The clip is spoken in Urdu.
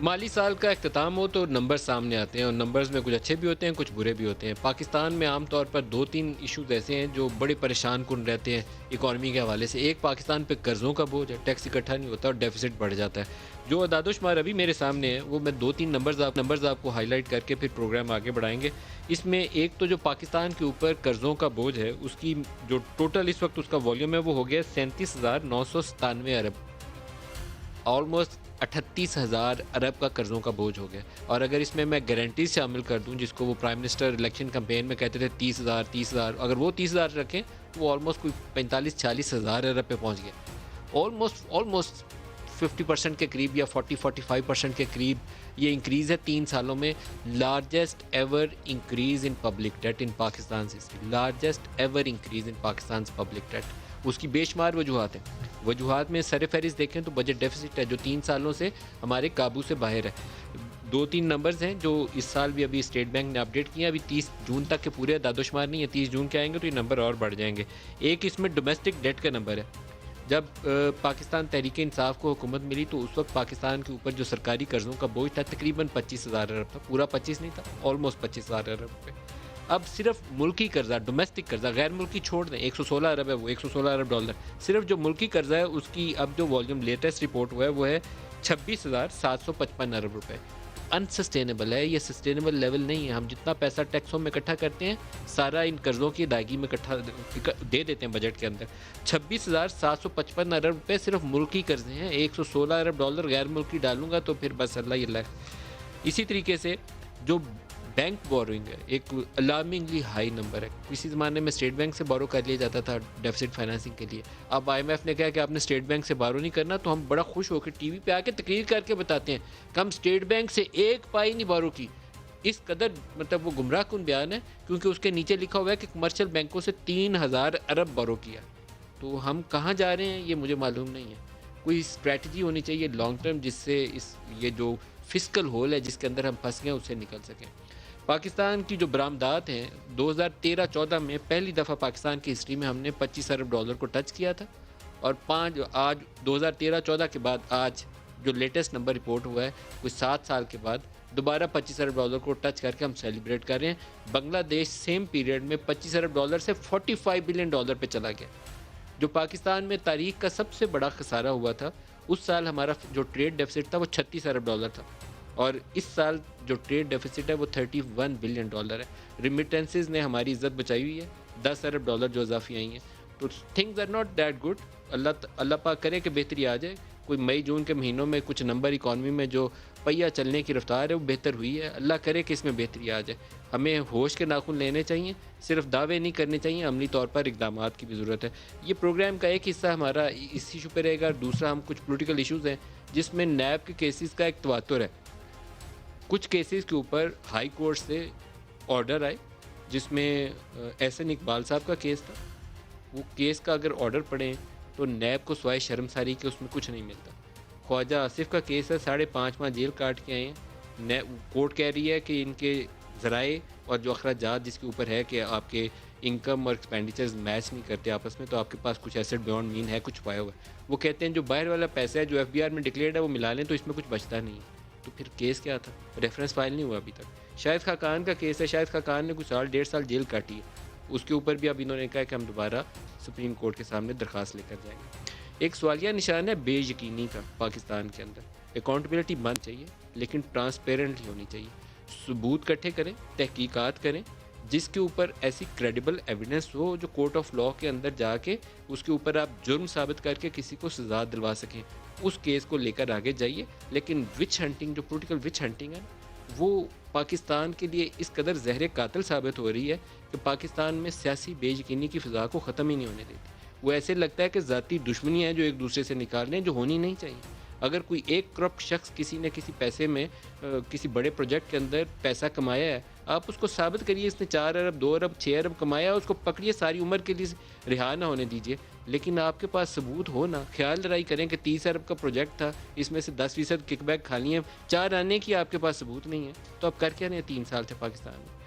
مالی سال کا اختتام ہو تو نمبر سامنے آتے ہیں، اور نمبرز میں کچھ اچھے بھی ہوتے ہیں، کچھ برے بھی ہوتے ہیں۔ پاکستان میں عام طور پر دو تین ایشوز ایسے ہیں جو بڑے پریشان کن رہتے ہیں اکانومی کے حوالے سے۔ ایک، پاکستان پہ قرضوں کا بوجھ ہے، ٹیکس اکٹھا نہیں ہوتا اور ڈیفیسٹ بڑھ جاتا ہے۔ جو اعداد و شمار ابھی میرے سامنے ہے وہ میں دو تین نمبرز آپ کو ہائی لائٹ کر کے پھر پروگرام آگے بڑھائیں گے۔ اس میں ایک تو جو پاکستان کے اوپر قرضوں کا بوجھ ہے، اس کی جو ٹوٹل اس وقت اس کا والیوم ہے وہ ہو گیا 37,997 ارب، آلموسٹ 38,000 ارب کا قرضوں کا بوجھ ہو گیا۔ اور اگر اس میں گارنٹیز شامل کر دوں، جس کو وہ پرائم منسٹر الیکشن کمپین میں کہتے تھے 30,000، اگر وہ 30,000 رکھیں تو وہ آلموسٹ کوئی 45-46 ہزار ارب پہ پہنچ گیا۔ آلموسٹ 50% کے قریب یا 40-45% کے قریب یہ انکریز ہے 3 سالوں میں۔ Largest ever increase in public debt in Pakistan history, largest ever increase in Pakistan public debt. اس کی بے شمار وجوہات ہیں۔ وجوہات میں سر فہرست دیکھیں تو بجٹ ڈیفیسٹ ہے جو 3 سالوں سے ہمارے قابو سے باہر ہے۔ دو تین نمبرز ہیں جو اس سال بھی ابھی اسٹیٹ بینک نے اپڈیٹ کیے ہیں، ابھی 30 جون تک کے پورے اعداد و شمار نہیں ہے، 30 جون کے آئیں گے تو یہ نمبر اور بڑھ جائیں گے۔ ایک اس میں ڈومیسٹک ڈیٹ کا نمبر ہے۔ جب پاکستان تحریک انصاف کو حکومت ملی تو اس وقت پاکستان کے اوپر جو سرکاری قرضوں کا بوجھ تھا تقریباً 25,000 ارب تھا، پورا 25 نہیں تھا، آلموسٹ 25,000 ارب روپے۔ اب صرف ملکی قرضہ، ڈومیسٹک قرضہ، غیر ملکی چھوڑ دیں، 116 ارب ہے، وہ 116 ارب ڈالر، صرف جو ملکی قرضہ ہے اس کی اب جو والیوم لیٹسٹ رپورٹ ہوا ہے وہ ہے 26,755 ارب روپے۔ انسسٹینیبل ہے، یہ سسٹینیبل لیول نہیں ہے۔ ہم جتنا پیسہ ٹیکسوں میں اکٹھا کرتے ہیں سارا ان قرضوں کی ادائیگی میں اکٹھا دے دیتے ہیں بجٹ کے اندر۔ 26,755 ارب روپے صرف ملکی قرضے ہیں، 116 ارب ڈالر غیر ملکی ڈالوں گا تو پھر بس اللہ ہی اللہ۔ اسی طریقے سے جو بینک بورنگ ہے ایک الارمنگلی ہائی نمبر ہے۔ کسی زمانے میں اسٹیٹ بینک سے بورو کر لیا جاتا تھا ڈیفیسٹ فائنانسنگ کے لیے، اب آئی ایم ایف نے کہا کہ آپ نے اسٹیٹ بینک سے بورو نہیں کرنا، تو ہم بڑا خوش ہو کے ٹی وی پہ آ کے تقریر کر کے بتاتے ہیں کہ ہم اسٹیٹ بینک سے ایک پائی نہیں بورو کی۔ اس قدر مطلب وہ گمراہ کن بیان ہے، کیونکہ اس کے نیچے لکھا ہوا ہے کہ کمرشل بینکوں سے 3,000 ارب بورو کیا۔ تو ہم کہاں جا رہے ہیں یہ مجھے معلوم نہیں ہے۔ کوئی اسٹریٹجی ہونی چاہیے لانگ ٹرم جس سے یہ جو فسکل ہول ہے جس کے اندر ہم پھنس گئے اس سے نکل سکیں۔ پاکستان کی جو برآمدات ہیں 2013-14 میں پہلی دفعہ پاکستان کی ہسٹری میں ہم نے 25 ارب ڈالر کو ٹچ کیا تھا، اور آج 2013-14 کے بعد آج جو لیٹسٹ نمبر رپورٹ ہوا ہے کوئی 7 سال کے بعد دوبارہ 25 ارب ڈالر کو ٹچ کر کے ہم سیلیبریٹ کر رہے ہیں۔ بنگلہ دیش سیم پیریڈ میں 25 ارب ڈالر سے 45 بلین ڈالر پہ چلا گیا۔ جو پاکستان میں تاریخ کا سب سے بڑا خسارہ ہوا تھا، اس سال ہمارا جو ٹریڈ ڈیفیسٹ تھا وہ 36 ارب ڈالر تھا، اور اس سال جو ٹریڈ ڈیفیسٹ ہے وہ 31 بلین ڈالر ہے۔ ریمیٹنسز نے ہماری عزت بچائی ہوئی ہے، 10 ارب ڈالر جو اضافی آئی ہیں۔ تو things are not that good. Allah پاک کرے کہ بہتری آ جائے۔ کوئی مئی جون کے مہینوں میں کچھ نمبر اکانومی میں جو پہیہ چلنے کی رفتار ہے وہ بہتر ہوئی ہے، اللہ کرے کہ اس میں بہتری آ جائے۔ ہمیں ہوش کے ناخن لینے چاہیے، صرف دعوے نہیں کرنے چاہیے، عملی طور پر اقدامات کی بھی ضرورت ہے۔ یہ پروگرام کا ایک حصہ ہمارا اس ایشو پہ رہے گا، دوسرا ہم کچھ پولیٹیکل ایشوز ہیں جس میں نیب کے کیسز کا ایک تواتر ہے۔ کچھ کیسز کے اوپر ہائی کورٹ سے آرڈر آئے، جس میں احسن اقبال صاحب کا کیس تھا۔ وہ کیس کا اگر آرڈر پڑھیں تو نیب کو سوائے شرمساری کے اس میں کچھ نہیں ملتا۔ خواجہ آصف کا کیس ہے، 5.5 ماہ جیل کاٹ کے آئے ہیں۔ کورٹ کہہ رہی ہے کہ ان کے ذرائع اور جو اخراجات جس کے اوپر ہے کہ آپ کے انکم اور ایکسپینڈیچرز میچ نہیں کرتے آپس میں، تو آپ کے پاس کچھ ایسٹ بیونڈ مین ہے، کچھ پایا ہوا ہے۔ وہ کہتے ہیں جو باہر والا پیسہ ہے جو ایف بی آر میں ڈکلیئرڈ ہے وہ ملا لیں تو اس میں کچھ بچتا نہیں ہے۔ تو پھر کیس کیا تھا؟ ریفرنس فائل نہیں ہوا ابھی تک۔ شاہد خاقان کا کیس ہے، شاہد خاقان نے کچھ سال 1.5 سال جیل کاٹی ہے، اس کے اوپر بھی اب انہوں نے کہا کہ ہم دوبارہ سپریم کورٹ کے سامنے درخواست لے کر جائیں گے۔ ایک سوالیہ نشان ہے بے یقینی کا پاکستان کے اندر۔ اکاؤنٹیبلٹی بند چاہیے لیکن ٹرانسپیرنٹلی ہونی چاہیے۔ ثبوت کٹھے کریں، تحقیقات کریں جس کے اوپر ایسی کریڈیبل ایویڈنس ہو جو کورٹ آف لاء کے اندر جا کے اس کے اوپر آپ جرم ثابت کر کے کسی کو سزا دلوا سکیں۔ اس کیس کو لے کر آگے جائیے، لیکن وچ ہنٹنگ، جو پولیٹیکل وچ ہنٹنگ ہے وہ پاکستان کے لیے اس قدر زہر قاتل ثابت ہو رہی ہے کہ پاکستان میں سیاسی بے یقینی کی فضا کو ختم ہی نہیں ہونے دیتی۔ وہ ایسے لگتا ہے کہ ذاتی دشمنی ہیں جو ایک دوسرے سے نکال رہے ہیں، جو ہونی نہیں چاہیے۔ اگر کوئی ایک کرپٹ شخص کسی نے کسی پیسے میں کسی بڑے پروجیکٹ کے اندر پیسہ کمایا ہے، آپ اس کو ثابت کریے اس نے 4 ارب 2 ارب 6 ارب کمایا ہے، اس کو پکڑیے، ساری عمر کے لیے رہا نہ ہونے دیجیے۔ لیکن آپ کے پاس ثبوت ہو نا، خیال لڑائی کریں کہ 30 ارب کا پروجیکٹ تھا، اس میں سے 10% کک بیک کھا لیے، 4 آنے کی آپ کے پاس ثبوت نہیں ہے، تو آپ کر کیا رہے ہیں 3 سال سے پاکستان میں؟